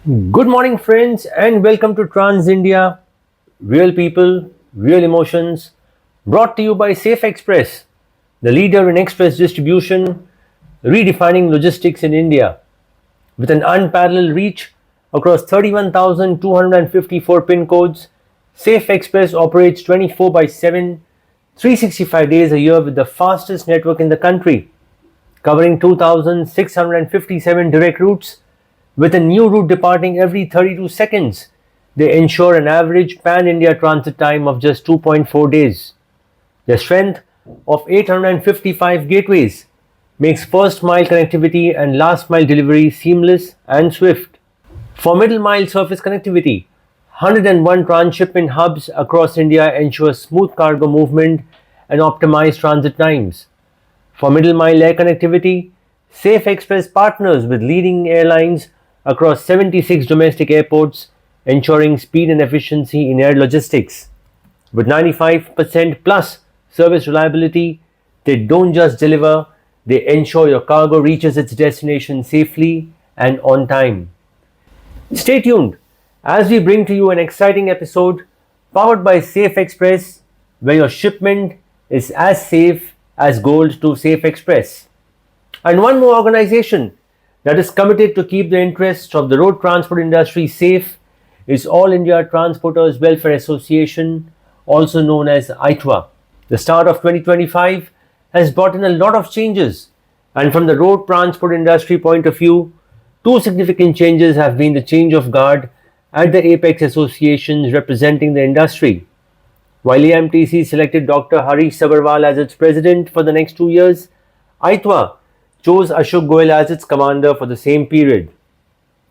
Good morning, friends, and welcome to Trans India Real People, Real Emotions, brought to you by Safe Express, the leader in express distribution, redefining logistics in India. With an unparalleled reach across 31,254 pin codes, Safe Express operates 24 by 7, 365 days a year with the fastest network in the country, covering 2,657 direct routes with a new route departing every 32 seconds. They ensure an average pan India transit time of just 2.4 days. Their strength of 855 gateways makes first mile connectivity and last mile delivery seamless and swift. For middle mile surface connectivity, 101 transshipment hubs across India ensure smooth cargo movement and optimized transit times. For middle mile air connectivity, Safe Express partners with leading airlines across 76 domestic airports, ensuring speed and efficiency in air logistics. With 95% plus service reliability, they don't just deliver, they ensure your cargo reaches its destination safely and on time. Stay tuned as we bring to you an exciting episode powered by Safe Express, where your shipment is as safe as gold to Safe Express. And one more organization that is committed to keep the interests of the road transport industry safe is All India Transporters Welfare Association, also known as ITWA. The start of 2025 has brought in a lot of changes, and from the road transport industry point of view, two significant changes have been the change of guard at the apex associations representing the industry. While AMTC selected Dr. Harish Sabharwal as its president for the next 2 years, ITWA chose Ashok Goel as its commander for the same period.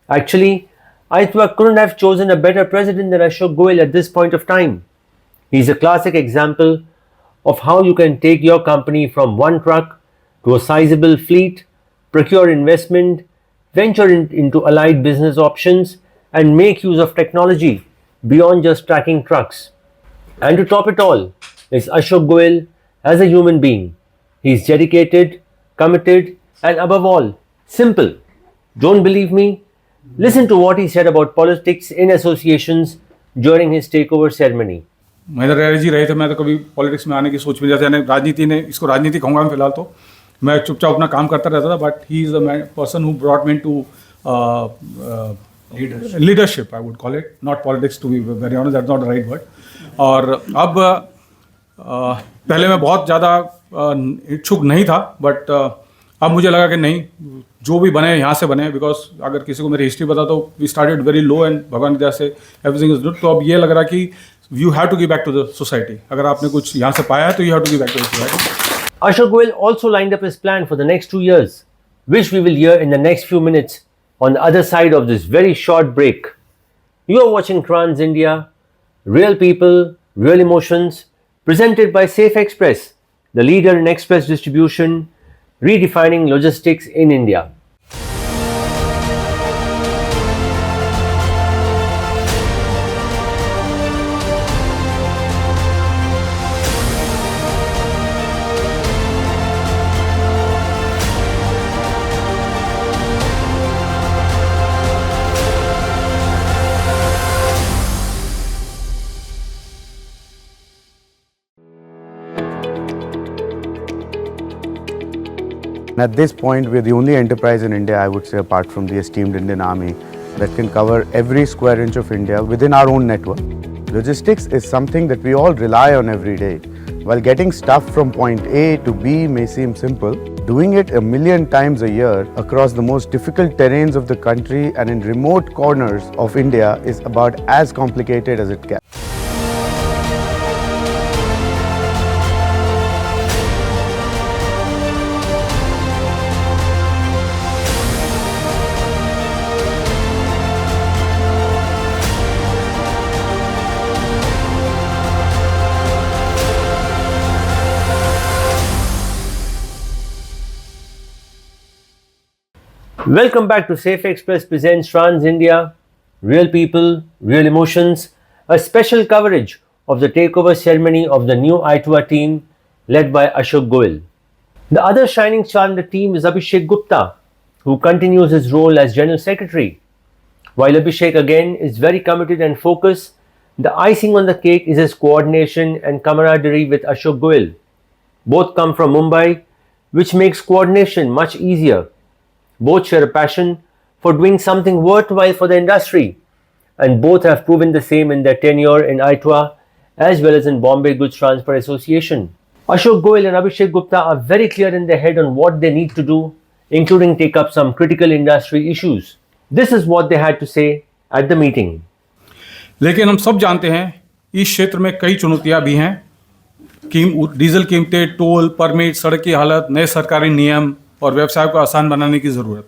Actually, ITWA couldn't have chosen a better president than Ashok Goel at this point of time. He's a classic example of how you can take your company from one truck to a sizable fleet, procure investment, venture into allied business options, and make use of technology beyond just tracking trucks. And to top it all is Ashok Goel as a human being. He's dedicated, committed, and above all, simple. Don't believe me? Listen to what he said about politics in associations during his takeover ceremony. Mahendra Reddy ji रहे थे। मैं तो कभी politics में आने की सोच भी नहीं, जैसे राजनीति ने इसको राजनीति कहूँगा फिलहाल तो मैं चुपचाप अपना काम करता रहता था, but he is a person who brought me to leadership, I would call it, not politics, to be very honest, that's not the right word. और अब पहले मैं बहुत ज़्यादा इच्छुक नहीं था, बट अब मुझे लगा कि नहीं, जो भी बने यहाँ से बने, बिकॉज अगर किसी को मेरी हिस्ट्री बता तो we started very low and भगवान की दया से एवरीथिंग इज गुड। तो अब ये लग रहा कि you have to give back to the society. अगर आपने कुछ यहाँ से पाया है तो you have to give back to the society. Ashok Goel also lined up his plan for the next 2 years, which we will hear in the next few minutes on the other side of this very short break. You are watching Trans India, Real People, Real Emotions, presented by Safe Express, the leader in express distribution, redefining logistics in India. At this point, we're the only enterprise in India, I would say, apart from the esteemed Indian Army, that can cover every square inch of India within our own network. Logistics is something that we all rely on every day. While getting stuff from point A to B may seem simple, doing it a million times a year across the most difficult terrains of the country and in remote corners of India is about as complicated as it gets. Welcome back to Safe Express presents Trans India, Real People, Real Emotions, a special coverage of the takeover ceremony of the new ITWA team led by Ashok Goel. The other shining star in the team is Abhishek Gupta, who continues his role as General Secretary. While Abhishek again is very committed and focused, the icing on the cake is his coordination and camaraderie with Ashok Goel. Both come from Mumbai, which makes coordination much easier. Both share a passion for doing something worthwhile for the industry, and both have proven the same in their tenure in ITWA as well as in Bombay Goods Transport Association. Ashok Goel and Abhishek Gupta are very clear in their head on what they need to do, including take up some critical industry issues. This is what they had to say at the meeting. लेकिन हम सब जानते हैं इस क्षेत्र में कई चुनौतियां भी हैं। डीजल कीमतें, टोल, परमिट, सड़क की हालत, नए सरकारी नियम और व्यवसाय को आसान बनाने की ज़रूरत।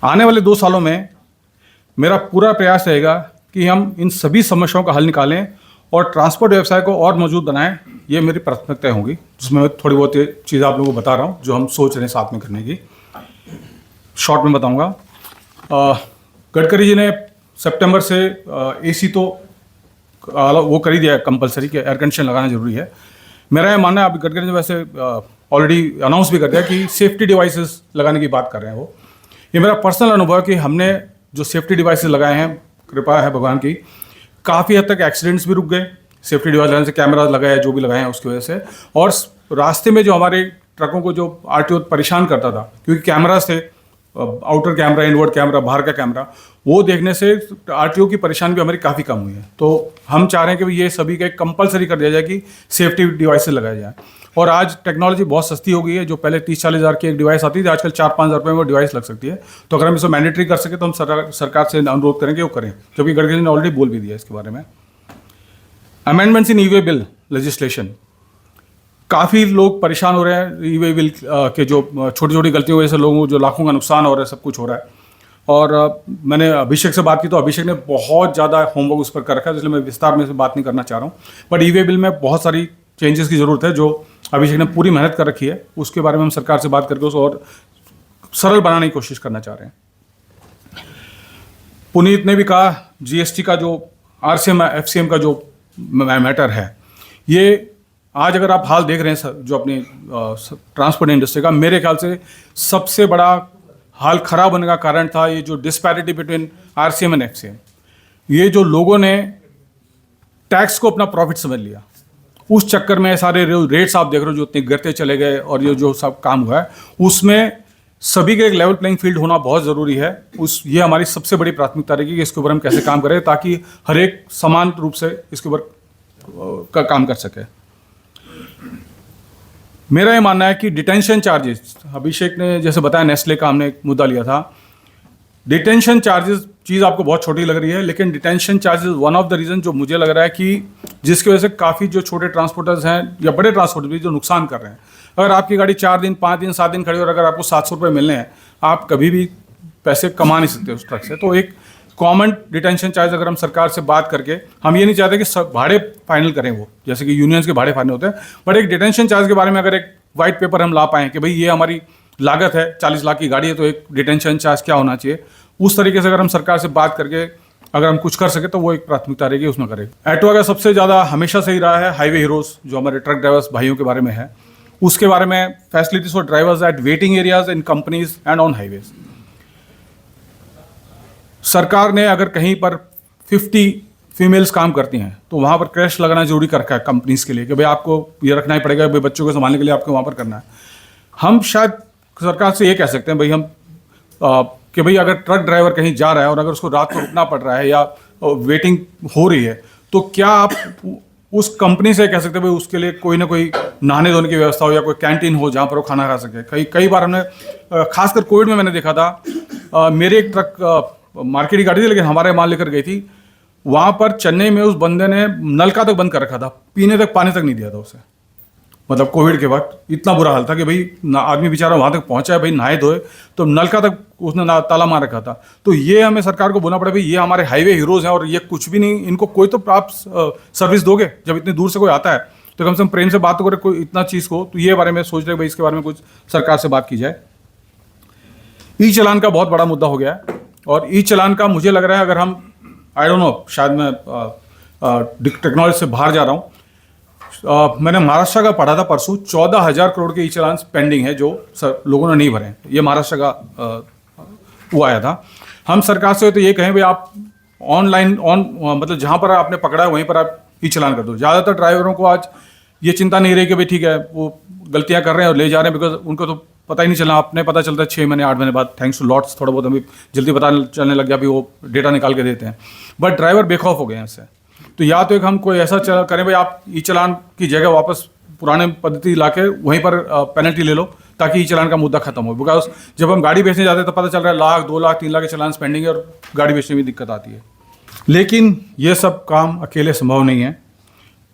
आने वाले 2 सालों में मेरा पूरा प्रयास रहेगा कि हम इन सभी समस्याओं का हल निकालें और ट्रांसपोर्ट व्यवसाय को और मजबूत बनाएं। ये मेरी प्राथमिकताएं होंगी, जिसमें मैं थोड़ी बहुत चीज़ें आप लोगों को बता रहा हूँ जो हम सोच रहे हैं साथ में करने की। शॉर्ट में बताऊँगा। गडकरी जी ने सितंबर से एसी तो वो कर ही दिया कंपलसरी कि एयर कंडीशन लगाना जरूरी है। मेरा ये मानना है, अभी गडकरी ने वैसे ऑलरेडी अनाउंस भी कर दिया कि सेफ्टी डिवाइसेस लगाने की बात कर रहे हैं वो। ये मेरा पर्सनल अनुभव है कि हमने जो सेफ्टी डिवाइसेस लगाए हैं, कृपा है भगवान की, काफ़ी हद तक एक्सीडेंट्स भी रुक गए। सेफ्टी डिवाइस लगाने से, कैमरा लगाए जो भी लगाए हैं उसकी वजह से। और रास्ते में जो हमारे ट्रकों को जो आरटीओ परेशान करता था, क्योंकि कैमरा से आउटर कैमरा, इनवर्ड कैमरा, बाहर का कैमरा, वो देखने से आरटीओ की परेशानी भी हमारी काफ़ी कम हुई है। तो हम चाह रहे हैं कि ये सभी का एक कंपलसरी कर दिया जाए कि सेफ्टी डिवाइसेस लगाए जाए। और आज टेक्नोलॉजी बहुत सस्ती हो गई है। जो पहले 30-40 हज़ार की एक डिवाइस आती थी, आजकल 4-5 हज़ार रुपये में वो डिवाइस लग सकती है। तो अगर हम इसको मैंडेटरी कर सके तो हम सरकार से अनुरोध करेंगे वो करें, क्योंकि गडकरी ने ऑलरेडी बोल भी दिया इसके बारे में। अमेंडमेंट्स इन ई-वे बिल लेजिस्लेशन, काफ़ी लोग परेशान हो रहे हैं ई-वे बिल के जो छोटी छोटी गलतियों की वजह से लोगों को जो लाखों का नुकसान हो रहा है, सब कुछ हो रहा है। और मैंने अभिषेक से बात की तो अभिषेक ने बहुत ज़्यादा होमवर्क उस पर कर रखा है, इसलिए मैं विस्तार में से बात नहीं करना चाह रहा हूँ। बट ई-वे बिल में बहुत सारी चेंजेस की ज़रूरत है जो अभिषेक ने पूरी मेहनत कर रखी है। उसके बारे में हम सरकार से बात करके उसको और सरल बनाने की कोशिश करना चाह रहे हैं। पुनीत ने भी कहा जीएसटी का जो आरसीएम एफसीएम का जो मैटर है, ये आज अगर आप हाल देख रहे हैं जो अपनी ट्रांसपोर्ट इंडस्ट्री का, मेरे ख्याल से सबसे बड़ा हाल खराब होने का कारण था ये जो disparity between RCM and FCM. ये जो लोगों ने टैक्स को अपना प्रॉफिट समझ लिया, उस चक्कर में सारे रेट्स आप देख रहे हो जो इतने गिरते चले गए, और ये जो सब काम हुआ है उसमें सभी के एक लेवल प्लेइंग फील्ड होना बहुत ज़रूरी है। ये हमारी सबसे बड़ी प्राथमिकता रहेगी कि इसके ऊपर हम कैसे काम करें ताकि हर एक समान रूप से इसके ऊपर का काम कर सके। मेरा ये मानना है कि डिटेंशन चार्जेस, अभिषेक ने जैसे बताया नेस्ले का हमने एक मुद्दा लिया था। डिटेंशन चार्जेस चीज़ आपको बहुत छोटी लग रही है, लेकिन detention charges one of the reason जो मुझे लग रहा है कि जिसकी वजह से काफ़ी जो छोटे ट्रांसपोर्टर्स हैं या बड़े ट्रांसपोर्टर्स भी जो नुकसान कर रहे हैं। अगर आपकी गाड़ी 4 दिन, 5 दिन, 7 दिन खड़ी और अगर आपको 700 रुपये मिलने हैं, आप कभी भी पैसे कमा नहीं सकते उस ट्रक से। तो एक कॉमन डिटेंशन चार्ज अगर हम सरकार से बात करके, हम ये नहीं चाहते कि सब भाड़े फाइनल करें वो, जैसे कि यूनियंस के भाड़े फाइनल होते हैं, बट एक डिटेंशन चार्ज के बारे में अगर एक वाइट पेपर हम ला पाएँ कि भाई ये हमारी लागत है, 40 लाख की गाड़ी है तो एक डिटेंशन चार्ज क्या होना चाहिए, उस तरीके से अगर हम सरकार से बात करके अगर हम कुछ कर सके तो वो एक प्राथमिकता रहेगी, उसमें करें। एटवा का सबसे ज़्यादा हमेशा से ही रहा है हाईवे हीरोज़, जो हमारे ट्रक ड्राइवर्स भाइयों के बारे में है, उसके बारे में facilities for drivers at waiting areas in companies and on highways. सरकार ने अगर कहीं पर 50 फीमेल्स काम करती हैं तो वहाँ पर क्रैश लगाना जरूरी कर रखा है कंपनीज के लिए कि भाई आपको ये रखना ही पड़ेगा, भाई बच्चों को संभालने के लिए आपको वहाँ पर करना है। हम शायद सरकार से ये कह सकते हैं भाई हम कि भाई अगर ट्रक ड्राइवर कहीं जा रहा है और अगर उसको रात को रुकना पड़ रहा है या वेटिंग हो रही है, तो क्या आप उस कंपनी से कह सकते हैं भाई उसके लिए कोई ना कोई नहाने धोने की व्यवस्था हो या कोई कैंटीन हो जहाँ पर वो खाना खा सके। कई बार हमने खासकर कोविड में मैंने देखा था, मेरे एक ट्रक मार्केट की गाड़ी थी लेकिन हमारे माल लेकर गई थी, वहाँ पर चेन्नई में उस बंदे ने नलका तक बंद कर रखा था, पीने तक पानी तक नहीं दिया था उसे। मतलब कोविड के वक्त इतना बुरा हाल था कि भाई आदमी बेचारा वहाँ तक पहुँचा है, भाई नहाए धोए तो नलका तक उसने ताला मार रखा था। तो ये हमें सरकार को बोलना पड़े भाई ये हमारे हाईवे हीरोज़ हैं और ये कुछ भी नहीं, इनको कोई तो आप सर्विस दोगे। जब इतनी दूर से कोई आता है तो कम से कम प्रेम से बात तो करे कोई इतना चीज़ को। तो ये बारे में सोच रहे भाई इसके बारे में कुछ सरकार से बात की जाए। ई चलान का बहुत बड़ा मुद्दा हो गया है और ई चलान का मुझे लग रहा है अगर हम आई डोंट नो, शायद मैं टेक्नोलॉजी से बाहर जा रहा हूँ, मैंने महाराष्ट्र का पढ़ा था परसों, 14,000 करोड़ के ई चलान पेंडिंग है जो लोगों ने नहीं भरे। ये महाराष्ट्र का वो आया था। हम सरकार से तो ये कहें भाई आप ऑनलाइन मतलब जहाँ पर आपने पकड़ा है वहीं पर आप ई चालान कर दो। ज़्यादातर ड्राइवरों को आज ये चिंता नहीं रही कि भाई ठीक है वो गलतियाँ कर रहे हैं और ले जा रहे हैं, बिकॉज उनको तो पता ही नहीं चला। अपने पता चलता है 6 महीने 8 महीने बाद, थैंक्स टू लॉट्स थोड़ा बहुत हमें जल्दी पता चलने लग गया, भी वो डेटा निकाल के देते हैं। बट ड्राइवर बेखौफ हो गए हैं इससे। तो या तो एक हम कोई ऐसा करें भाई आप ई चालान की जगह वापस पुराने पद्धति ला के वहीं पर पेनल्टी ले लो, ताकि ई चालान का मुद्दा खत्म हो। बिकॉज जब हम गाड़ी बेचने जाते हैं तो पता चल रहा है 1 लाख 2 लाख 3 लाख के चालान स्पेंडिंग है और गाड़ी बेचने में दिक्कत आती है। लेकिन ये सब काम अकेले संभव नहीं है।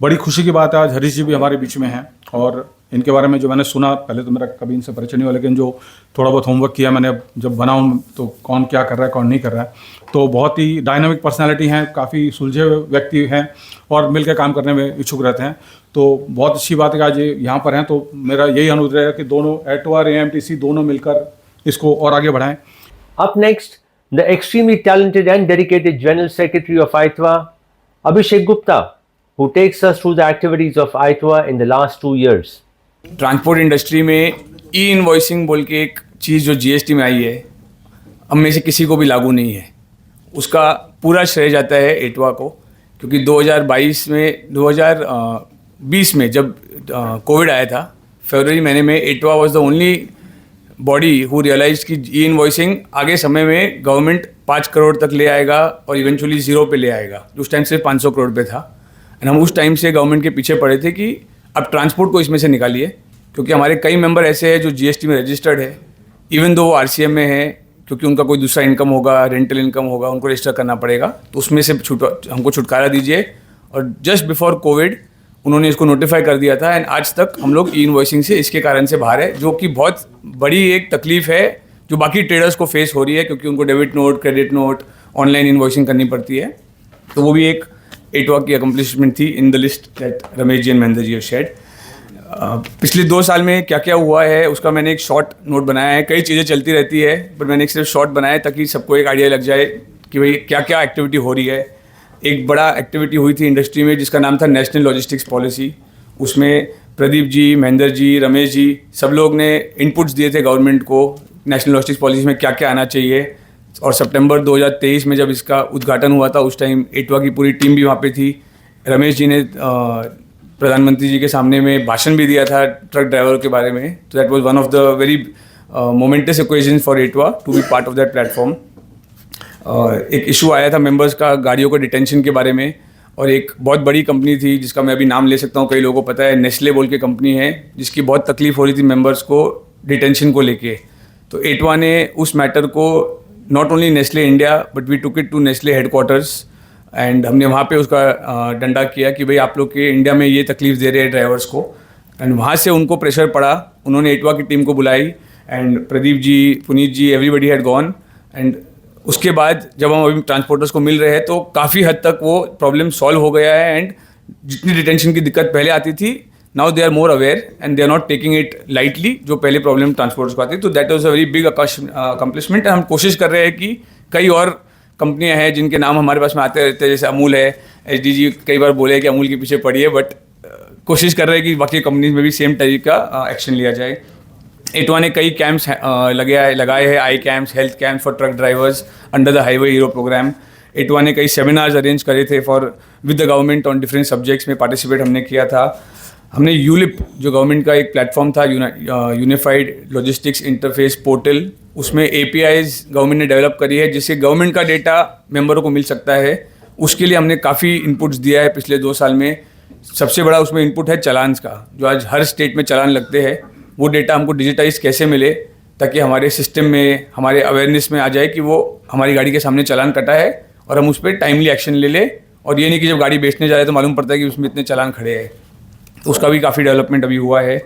बड़ी खुशी की बात है आज हरीश जी भी हमारे बीच में हैं, और इनके बारे में जो मैंने सुना, पहले तो मेरा कभी इनसे परिचय नहीं हुआ, लेकिन जो थोड़ा बहुत होमवर्क किया मैंने, जब बना हूँ तो कौन क्या कर रहा है कौन नहीं कर रहा है, तो बहुत ही डायनामिक पर्सनैलिटी हैं, काफ़ी सुलझे हुए व्यक्ति हैं और मिलकर काम करने में इच्छुक रहते हैं। तो बहुत अच्छी बात है कि आज ये यहाँ पर हैं। तो मेरा यही अनुरोध है कि दोनों एटवा और AMTC दोनों मिलकर इसको और आगे बढ़ाएं। Up next, the extremely talented and dedicated General Secretary of ITWA, Abhishek Gupta, who takes us through the activities of ITWA in the last 2 years. Transport industry में ई इनवॉइसिंग बोल के एक चीज़ जो GST में आई है, हम में से किसी को भी लागू नहीं है। उसका पूरा श्रेय जाता है एटवा को, क्योंकि 2020 में जब कोविड आया था, फरवरी महीने में एटवा was the only body who realise कि ई इनवॉइसिंग आगे समय में गवर्नमेंट 5 करोड़ तक ले आएगा और इवेंचुअली 0 पे ले आएगा। उस टाइम सिर्फ 500 करोड़ पे था। एंड हम उस टाइम से गवर्नमेंट के पीछे पड़े थे कि अब ट्रांसपोर्ट को इसमें से निकालिए, क्योंकि हमारे कई मेंबर ऐसे हैं जो GST में रजिस्टर्ड है, इवन दो वो RCM में है, क्योंकि उनका कोई दूसरा इनकम होगा, रेंटल इनकम होगा, उनको रजिस्टर करना पड़ेगा। तो उसमें से हमको छुटकारा दीजिए। और जस्ट बिफोर कोविड उन्होंने इसको नोटिफाई कर दिया था, एंड आज तक हम लोग ई इनवॉइसिंग से इसके कारण से बाहर है, जो कि बहुत बड़ी एक तकलीफ है जो बाकी ट्रेडर्स को फेस हो रही है, क्योंकि उनको debit note, credit note, online invoicing करनी पड़ती है। तो वो भी एक एटवा की अकम्पलिशमेंट थी in the list that Ramesh ji and Mahendra ji have shared. पिछले 2 साल में क्या क्या हुआ है उसका मैंने एक शॉर्ट नोट बनाया है। कई चीज़ें चलती रहती है, पर मैंने एक सिर्फ शॉर्ट बनाया है ताकि सबको एक आइडिया लग जाए कि भाई क्या क्या एक्टिविटी हो रही है। एक बड़ा एक्टिविटी हुई थी इंडस्ट्री में जिसका नाम था नेशनल लॉजिस्टिक्स पॉलिसी। उसमें प्रदीप जी, महेंद्र जी, रमेश जी, सब लोग ने इनपुट्स दिए थे गवर्नमेंट को नेशनल लॉजिस्टिक्स पॉलिसी में क्या क्या आना चाहिए। और सितंबर 2023 में जब इसका उद्घाटन हुआ था, उस टाइम एटवा की पूरी टीम भी वहाँ पे थी। रमेश जी ने प्रधानमंत्री जी के सामने में भाषण भी दिया था ट्रक ड्राइवर के बारे में। तो that was one of the very momentous occasion for एटवा to be part of that platform. एक इशू आया था मेंबर्स का गाड़ियों को डिटेंशन के बारे में, और एक बहुत बड़ी कंपनी थी जिसका मैं अभी नाम ले सकता हूँ, कई लोगों को पता है, नेस्ले बोल के कंपनी है, जिसकी बहुत तकलीफ हो रही थी मेंबर्स को डिटेंशन को लेके। तो एटवा ने उस मैटर को not only Nestle India but we took it to Nestle headquarters, and हमने वहाँ पे उसका डंडा किया कि भाई आप लोग के इंडिया में ये तकलीफ दे रहे हैं ड्राइवर्स को। एंड वहाँ से उनको प्रेशर पड़ा, उन्होंने एटवा की टीम को बुलाई, and Pradeep ji, Puneet ji, everybody had gone. And उसके बाद जब हम अभी ट्रांसपोर्टर्स को मिल रहे हैं तो काफ़ी हद तक वो प्रॉब्लम सॉल्व हो गया है। एंड जितनी डिटेंशन की दिक्कत पहले आती थी, now they are more aware and they are not taking it lightly, जो पहले प्रॉब्लम ट्रांसपोर्टर्स को आती। तो that was a very big accomplishment. हम कोशिश कर रहे हैं कि कई और कंपनियां हैं जिनके नाम हमारे पास में आते रहते हैं, जैसे अमूल है, HDG कई बार बोले कि अमूल के पीछे पड़ी है, बट कोशिश कर रहे हैं कि बाकी कंपनीज में भी सेम टाइप का एक्शन लिया जाए। एटवा ने कई कैंप्स लगाए हैं, eye camps, health camps for truck drivers under the highway hero program. एटवा ने कई सेमिनार्स अरेंज करे थे for with the government on different subjects में पार्टिसिपेट हमने किया था। हमने यूलिप जो गवर्नमेंट का एक प्लेटफॉर्म था, यूनिफाइड लॉजिस्टिक्स इंटरफेस पोर्टल, उसमें APIs गवर्नमेंट ने डेवलप करी है जिससे गवर्नमेंट का डेटा मेंबरों को मिल सकता है। उसके लिए हमने काफ़ी इनपुट्स दिया है पिछले 2 साल में। सबसे बड़ा उसमें इनपुट है चलान्स का, जो आज हर स्टेट में चालान लगते हैं, वो डेटा हमको डिजिटाइज कैसे मिले ताकि हमारे सिस्टम में, हमारे अवेयरनेस में आ जाए कि वो हमारी गाड़ी के सामने चालान कटा है और हम उस पर टाइमली एक्शन ले लें। और ये नहीं कि जब गाड़ी बेचने जा रहे तो मालूम पड़ता है कि उसमें इतने चालान खड़े हैं। तो उसका भी काफ़ी डेवलपमेंट अभी हुआ है।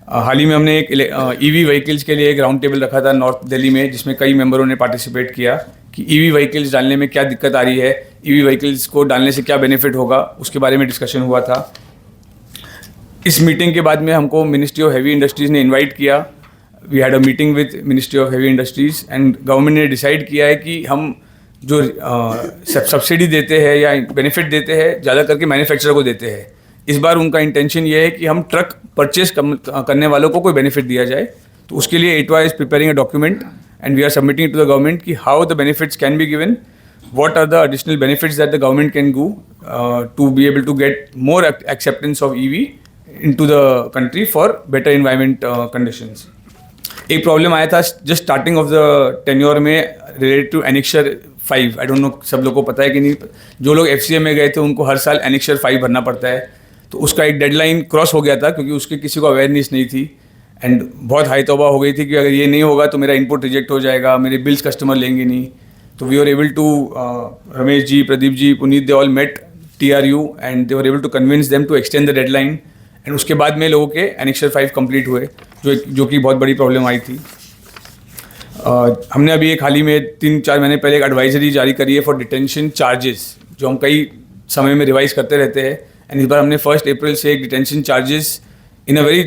हाल ही में हमने एक EV व्हीकल्स के लिए एक राउंड टेबल रखा था नॉर्थ दिल्ली में, जिसमें कई मेंबरों ने पार्टिसिपेट किया कि EV व्हीकल्स डालने में क्या दिक्कत आ रही है, EV व्हीकल्स को डालने से क्या बेनिफिट होगा, उसके बारे में डिस्कशन हुआ था। इस मीटिंग के बाद में हमको मिनिस्ट्री ऑफ हैवी इंडस्ट्रीज़ ने इन्वाइट किया। We had a meeting with ministry of heavy industries and government ने डिसाइड किया है कि हम जो सब्सिडी देते हैं या बेनिफिट देते हैं, ज़्यादा करके मैन्युफैक्चरर को देते हैं। इस बार उनका इंटेंशन ये है कि हम ट्रक परचेज करने वालों को कोई बेनिफिट दिया जाए। तो उसके लिए एटवा is preparing a document and we are submitting it to the government ki how the benefits can be given, what are the additional benefits that the government can do to be able to get more acceptance of EV into the country for better environment conditions. एक problem आया था just starting of the tenure में related to annexure 5. I don't know सब लोगों को पता है कि नहीं. जो लोग FCA में गए थे उनको हर साल एनेक्शर 5 भरना पड़ता है. तो उसका एक डेडलाइन क्रॉस हो गया था क्योंकि उसके किसी को अवेयरनेस नहीं थी एंड बहुत हाई तौबा हो गई थी कि अगर ये नहीं होगा तो मेरा इनपुट रिजेक्ट हो जाएगा, मेरे बिल्स कस्टमर लेंगे नहीं. तो we are able to Ramesh ji, Pradeep ji, Puneet, they all met TRU and they were able to convince them to extend the deadline and उसके बाद में लोगों के एनेक्शर 5 कंप्लीट हुए जो कि बहुत बड़ी प्रॉब्लम आई थी. हमने अभी एक हाल ही में 3-4 महीने पहले एक एडवाइजरी जारी करी है फॉर डिटेंशन चार्जेस, जो हम कई समय में रिवाइज करते रहते हैं. एंड इस बार हमने 1 अप्रैल से एक detention charges in a very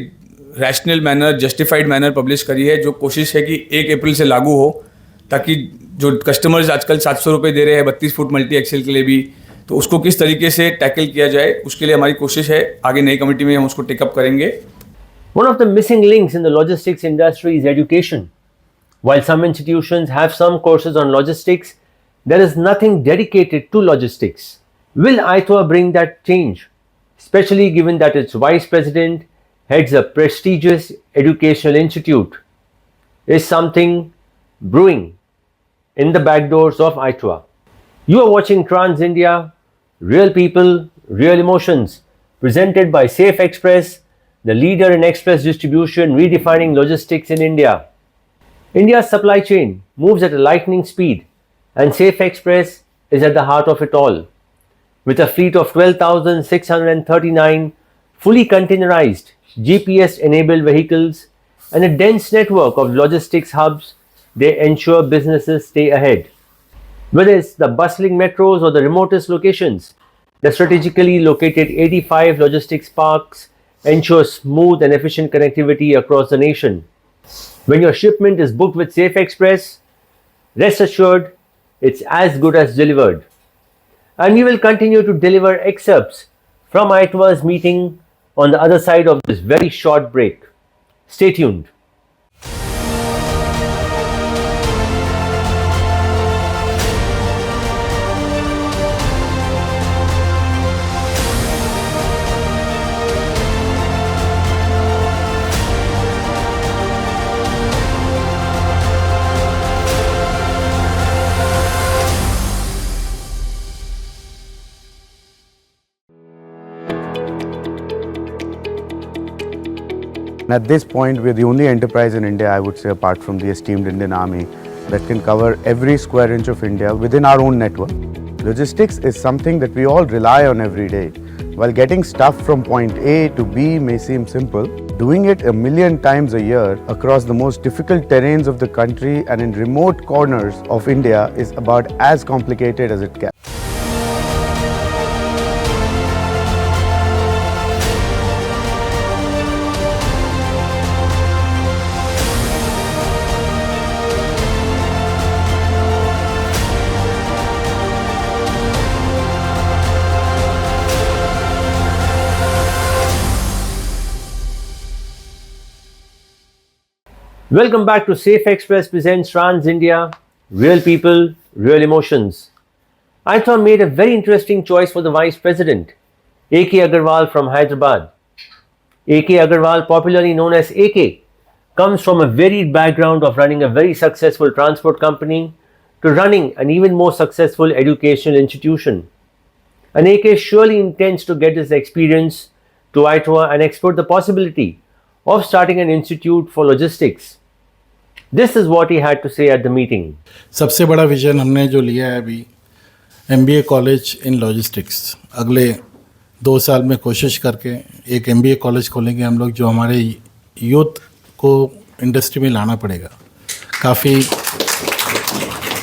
rational manner, justified manner publish करी है, जो कोशिश है कि 1 अप्रैल से लागू हो ताकि जो कस्टमर्स आजकल 700 रुपये दे रहे हैं 32 फुट मल्टी एक्सेल के लिए भी, तो उसको किस तरीके से टैकल किया जाए उसके लिए हमारी कोशिश है. आगे नई कमेटी में हम उसको टेकअप करेंगे. One of the missing links in the logistics industry is education. While some institutions have some courses on logistics, there is nothing dedicated to logistics. Will ITHWA bring that change, especially given that its vice president heads a prestigious educational institute? Is something brewing in the back doors of ITHWA? You are watching Trans India, Real People, Real Emotions, presented by Safe Express, the leader in express distribution, redefining logistics in India. India's supply chain moves at a lightning speed, and Safe Express is at the heart of it all. With a fleet of 12,639 fully containerized, GPS-enabled vehicles and a dense network of logistics hubs, they ensure businesses stay ahead. Whether it's the bustling metros or the remotest locations, the strategically located 85 logistics parks ensure smooth and efficient connectivity across the nation. When your shipment is booked with Safe Express, rest assured it's as good as delivered. And we will continue to deliver excerpts from ITHWA's meeting on the other side of this very short break. Stay tuned. At this point, we're the only enterprise in India, I would say, apart from the esteemed Indian Army, that can cover every square inch of India within our own network. Logistics is something that we all rely on every day. While getting stuff from point A to B may seem simple, doing it a million times a year across the most difficult terrains of the country and in remote corners of India is about as complicated as it gets. Welcome back to Safe Express presents Trans India, Real People, Real Emotions. ITHWA made a very interesting choice for the Vice President, A.K. Agarwal from Hyderabad. A.K. Agarwal, popularly known as A.K., comes from a varied background of running a very successful transport company to running an even more successful educational institution. And A.K. surely intends to get this experience to ITHWA and explore the possibility of starting an institute for logistics. This is what he had to say at the meeting. सबसे बड़ा vision हमने जो लिया है अभी MBA college in logistics. अगले 2 साल में कोशिश करके एक MBA कॉलेज खोलेंगे हम लोग, जो हमारे यूथ को इंडस्ट्री में लाना पड़ेगा. काफ़ी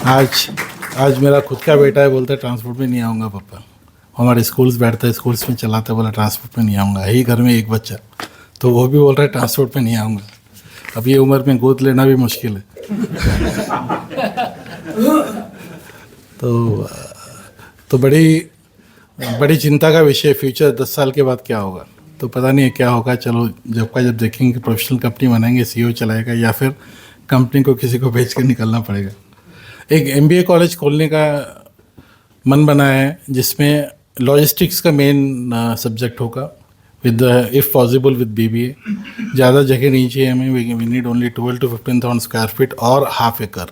आज मेरा खुद का बेटा है, बोलता है ट्रांसपोर्ट में नहीं आऊँगा पापा. हमारे स्कूल्स बैठता है, स्कूल्स में चलाता है, बोला ट्रांसपोर्ट में नहीं आऊँगा. यही घर में एक बच्चा, तो वो भी बोल रहा है ट्रांसपोर्ट में नहीं आऊँगा. अब ये उम्र में गोद लेना भी मुश्किल है. तो बड़ी चिंता का विषय फ्यूचर 10 साल के बाद क्या होगा. तो पता नहीं है क्या होगा. चलो जब देखेंगे प्रोफेशनल कंपनी बनाएंगे, CEO चलाएगा, या फिर कंपनी को किसी को बेच कर निकलना पड़ेगा। एक MBA कॉलेज खोलने का मन बना है जिसमें लॉजिस्टिक्स का मेन सब्जेक्ट होगा, with if possible with BBA। ज़्यादा जगह नहीं चाहिए हमें, we need only 12 to 15,000 square feet और हाफ एकड़।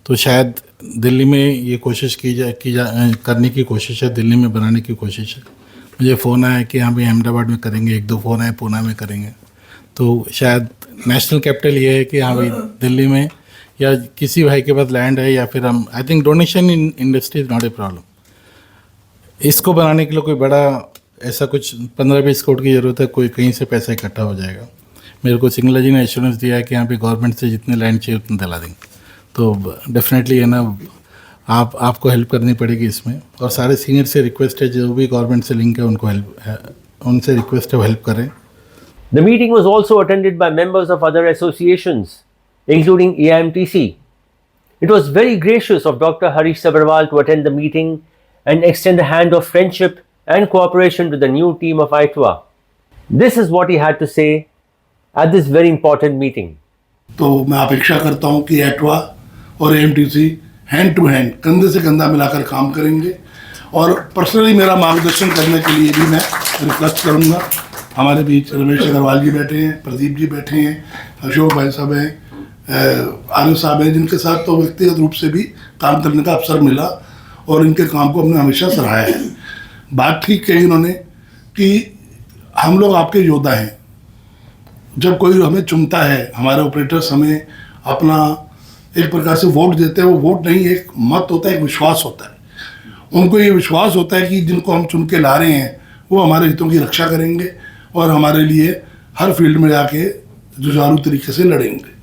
तो शायद दिल्ली में ये कोशिश करने की कोशिश है, दिल्ली में बनाने की कोशिश है। मुझे फ़ोन आया कि यहाँ भी अहमदाबाद में करेंगे, 1-2 फ़ोन आए पूना में करेंगे। तो शायद नेशनल कैपिटल ये है कि हाँ भाई दिल्ली में या किसी भाई के पास लैंड है, या फिर हम I think donation in industry is not a problem. इसको बनाने के लिए कोई बड़ा ऐसा कुछ 15-20 करोड़ की ज़रूरत है, कोई कहीं से पैसा इकट्ठा हो जाएगा। मेरे को सिंगला जी ने एश्योरेंस दिया है कि यहाँ पे गवर्नमेंट से जितने लैंड चाहिए उतने दिला देंगे। तो डेफिनेटली है ना, आपको हेल्प करनी पड़ेगी इसमें। और सारे सीनियर से रिक्वेस्ट है, जो भी गवर्नमेंट से लिंक है उनसे रिक्वेस्ट है वो हेल्प करें। The meeting was also attended by members of other associations, including AIMTC. It was very gracious of Dr. Harish Sabharwal to attend the meeting and extend a hand of friendship and cooperation to the new team of ITWA. This is what he had to say at this very important meeting. तो मैं अपेक्षा करता हूं कि ITWA और AIMTC hand to hand, कंधे से कंधा मिलाकर काम करेंगे। और पर्सनली मेरा मार्गदर्शन करने के लिए भी मैं रिक्वेस्ट करूंगा। हमारे बीच रमेश अग्रवाल जी बैठे हैं, प्रदीप जी बैठे हैं, अशोक भाई साहब हैं, आरिफ साहब हैं, जिनके साथ तो व्यक्तिगत रूप से भी काम करने का अवसर मिला और इनके काम को हमने हमेशा सराहा है। बात ठीक कही इन्होंने कि हम लोग आपके योद्धा हैं। जब कोई हमें चुनता है, हमारे ऑपरेटर्स हमें अपना एक प्रकार से वोट देते हैं, वो वोट नहीं, एक मत होता है, एक विश्वास होता है। उनको ये विश्वास होता है कि जिनको हम चुन के ला रहे हैं वो हमारे हितों की रक्षा करेंगे और हमारे लिए हर फील्ड में जाके जुझारू तरीके से लड़ेंगे।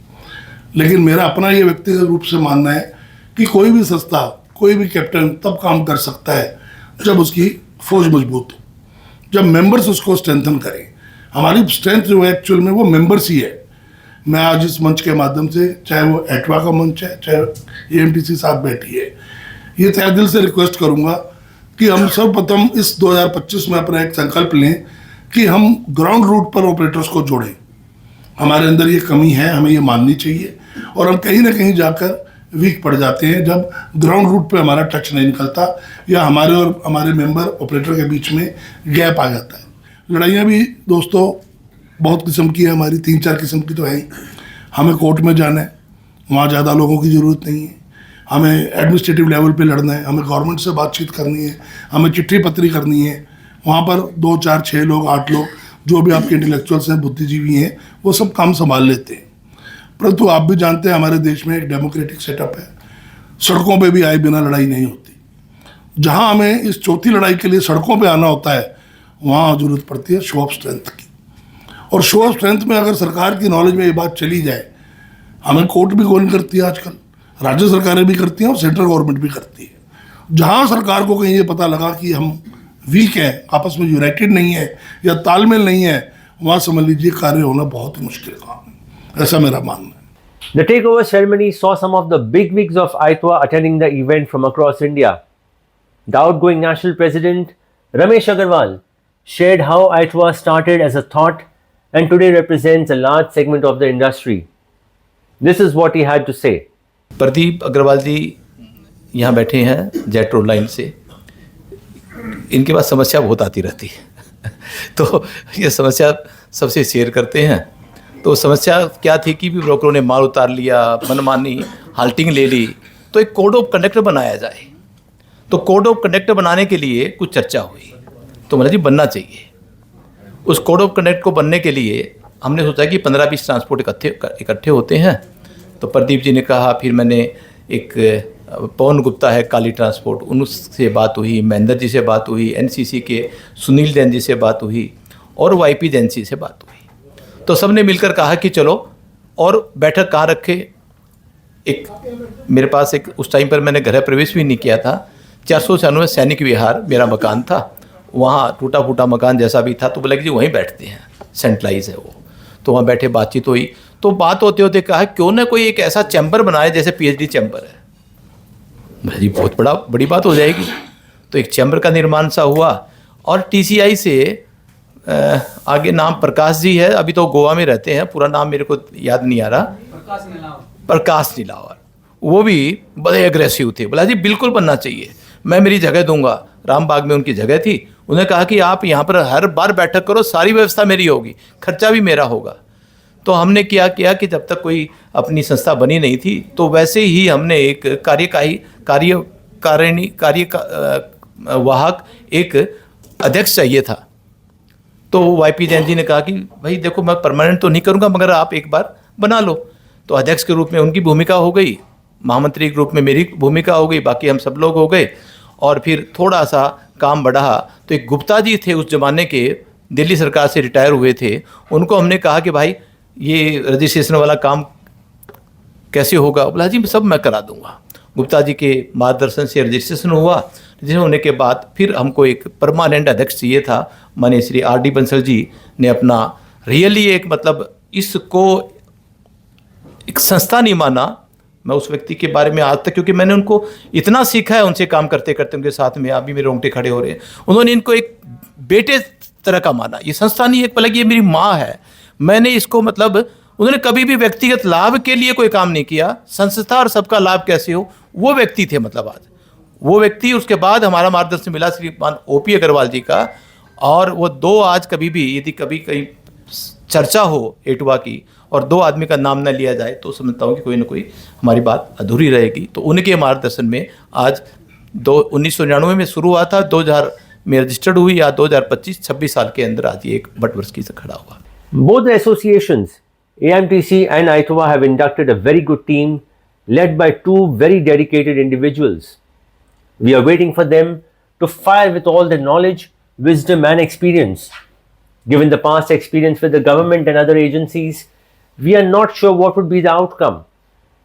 लेकिन मेरा अपना ये व्यक्तिगत रूप से मानना है कि कोई भी संस्था, कोई भी कैप्टन तब काम कर सकता है जब उसकी फौज मजबूत हो, जब मेंबर्स उसको स्ट्रेंथन करें। हमारी स्ट्रेंथ जो है एक्चुअल में वो मेंबर्स ही है। मैं आज इस मंच के माध्यम से, चाहे वो ITWA का मंच है, चाहे AIMTC साथ बैठी है, ये तहे दिल से रिक्वेस्ट करूँगा कि हम सर्वप्रथम इस 2025 में अपना एक संकल्प लें कि हम ग्राउंड रूट पर ऑपरेटर्स को जोड़ें। हमारे अंदर ये कमी है, हमें ये माननी चाहिए। और हम कहीं ना कहीं जाकर वीक पड़ जाते हैं जब ग्राउंड रूट पे हमारा टच नहीं निकलता या हमारे और हमारे मेंबर ऑपरेटर के बीच में गैप आ जाता है। लड़ाइयाँ भी दोस्तों बहुत किस्म की है, हमारी 3-4 किस्म की तो है ही। हमें कोर्ट में जाना है, वहाँ ज़्यादा लोगों की ज़रूरत नहीं है। हमें एडमिनिस्ट्रेटिव लेवल पे लड़ना है, हमें गवर्नमेंट से बातचीत करनी है, हमें चिट्ठी पत्री करनी है। वहाँ पर 2, 4, 6 लोग, 8 लोग, जो भी आपके इंटेलेक्चुअल्स हैं, बुद्धिजीवी हैं, वो सब काम संभाल लेते हैं। परंतु आप भी जानते हैं हमारे देश में एक डेमोक्रेटिक सेटअप है। सड़कों पे भी आए बिना लड़ाई नहीं होती। जहाँ हमें इस चौथी लड़ाई के लिए सड़कों पे आना होता है, वहाँ ज़रूरत पड़ती है शो ऑफ स्ट्रेंथ की। और शो ऑफ स्ट्रेंथ में अगर सरकार की नॉलेज में ये बात चली जाए, हमें कोर्ट भी कौन करती है आजकल, राज्य सरकारें भी करती हैं और सेंट्रल गवर्नमेंट भी करती है। जहाँ सरकार को कहीं ये पता लगा कि हम वीक हैं, आपस में यूनाइटेड नहीं है या तालमेल नहीं है, वहाँ समझ लीजिए कार्य होना बहुत ही मुश्किल काम है। ऐसा मेरा मानना है। The takeover ceremony saw some of the bigwigs of ITWA attending the event from across India. The outgoing national president, Ramesh Agarwal, shared how ITWA started as a thought and today represents a large segment of the industry. This is what he had to say. Pradeep Agarwal जी यहाँ बैठे हैं jet road line से। इनके पास समस्या बहुत आती रहती है तो ये समस्या सबसे शेयर करते हैं। तो समस्या क्या थी कि भी ब्रोकरों ने माल उतार लिया, मनमानी हाल्टिंग ले ली, तो एक कोड ऑफ कंडक्ट बनाया जाए। तो कोड ऑफ कंडक्ट बनाने के लिए कुछ चर्चा हुई, तो मतलब जी बनना चाहिए। उस कोड ऑफ कंडक्ट को बनने के लिए हमने सोचा कि 15-20 ट्रांसपोर्ट इकट्ठे होते हैं। तो प्रदीप जी ने कहा, फिर मैंने एक पवन गुप्ता है काली ट्रांसपोर्ट, उनसे बात हुई, महेंद्र जी से बात हुई, NCC के सुनील जैन जी से बात हुई और YP एजेंसी से बात हुई। तो सब ने मिलकर कहा कि चलो, और बैठक कहाँ रखे। एक मेरे पास एक उस टाइम पर मैंने गृह प्रवेश भी नहीं किया था, 496 सैनिक विहार मेरा मकान था, वहाँ टूटा फूटा मकान जैसा भी था। तो बोला कि जी वहीं बैठते हैं, सेंट्रलाइज है वो। तो वहाँ बैठे, बातचीत हुई। तो बात होते होते कहा क्यों ना कोई एक ऐसा चैम्बर बनाए जैसे PhD चैम्बर है। भाई बहुत बड़ी बात हो जाएगी। तो एक चैम्बर का निर्माण सा हुआ और TCI से आगे नाम प्रकाश जी है, अभी तो गोवा में रहते हैं, पूरा नाम मेरे को याद नहीं आ रहा, प्रकाश नीलावर, वो भी बड़े एग्रेसिव थे। बोला जी बिल्कुल बनना चाहिए, मैं मेरी जगह दूंगा। रामबाग में उनकी जगह थी, उन्होंने कहा कि आप यहाँ पर हर बार बैठक करो, सारी व्यवस्था मेरी होगी, खर्चा भी मेरा होगा। तो हमने क्या किया कि जब तक कोई अपनी संस्था बनी नहीं थी, तो वैसे ही हमने एक वाहक एक अध्यक्ष चाहिए था। तो वाईपी जैन जी ने कहा कि भाई देखो, मैं परमानेंट तो नहीं करूँगा, मगर आप एक बार बना लो। तो अध्यक्ष के रूप में उनकी भूमिका हो गई, महामंत्री के रूप में मेरी भूमिका हो गई, बाकी हम सब लोग हो गए। और फिर थोड़ा सा काम बढ़ा तो एक गुप्ता जी थे उस जमाने के, दिल्ली सरकार से रिटायर हुए थे। उनको हमने कहा कि भाई ये रजिस्ट्रेशन वाला काम कैसे होगा? बोला जी सब मैं करा दूंगा। गुप्ता जी के मार्गदर्शन से रजिस्ट्रेशन हुआ। रजिस्ट्रेशन होने के बाद फिर हमको एक परमानेंट अध्यक्ष चाहिए था। माननीय श्री आर.डी. बंसल जी ने अपना रियली एक मतलब इसको एक संस्था नहीं माना। मैं उस व्यक्ति के बारे में आज तक, क्योंकि मैंने उनको इतना सीखा है उनसे काम करते करते, उनके साथ में अभी मेरे रोंगटे खड़े हो रहे हैं। उन्होंने इनको एक बेटे तरह का माना। ये संस्था नहीं, एक पलक ये मेरी माँ है। मैंने इसको मतलब, उन्होंने कभी भी व्यक्तिगत लाभ के लिए कोई काम नहीं किया, संस्था और सबका लाभ कैसे हो, वो व्यक्ति थे। मतलब आज वो व्यक्ति, उसके बाद हमारा मार्गदर्शन मिला श्रीमान O.P. अग्रवाल जी का। और वो दो आज कभी भी यदि कभी कहीं चर्चा हो एटवा की और दो आदमी का नाम न लिया जाए, तो समझता हूँ कि कोई ना कोई हमारी बात अधूरी रहेगी। तो उनके मार्गदर्शन में आज 1999 में शुरू हुआ था, 2000 में रजिस्टर्ड हुई, या 2025-26 साल के अंदर आज ये एक बटवर्ष की से खड़ा हुआ। Both the associations, AMTC and ITWA, have inducted a very good team led by two very dedicated individuals. We are waiting for them to fire with all their knowledge, wisdom and experience. Given the past experience with the government and other agencies, we are not sure what would be the outcome,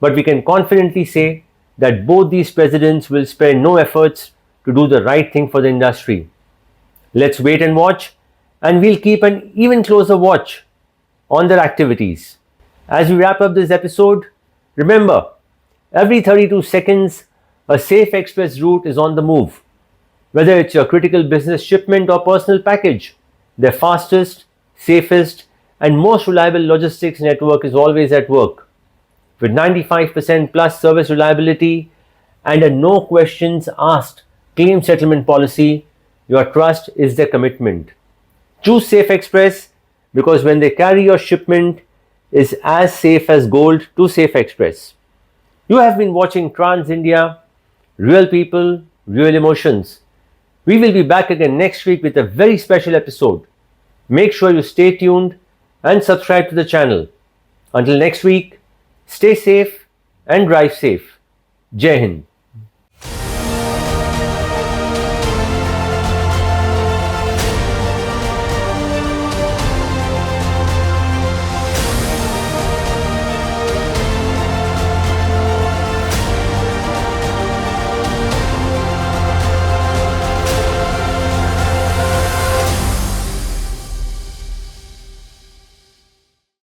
but we can confidently say that both these presidents will spare no efforts to do the right thing for the industry. Let's wait and watch, and we'll keep an even closer watch on their activities. As we wrap up this episode, remember, every 32 seconds, a safe express route is on the move. Whether it's your critical business shipment or personal package, their fastest, safest, and most reliable logistics network is always at work. With 95% plus service reliability and a no questions asked claim settlement policy, your trust is their commitment. Choose Safe Express, because when they carry your shipment is as safe as gold to Safe Express. You have been watching Trans India, real people, real emotions. We will be back again next week with a very special episode. Make sure you stay tuned and subscribe to the channel. Until next week, stay safe and drive safe. Jai Hind.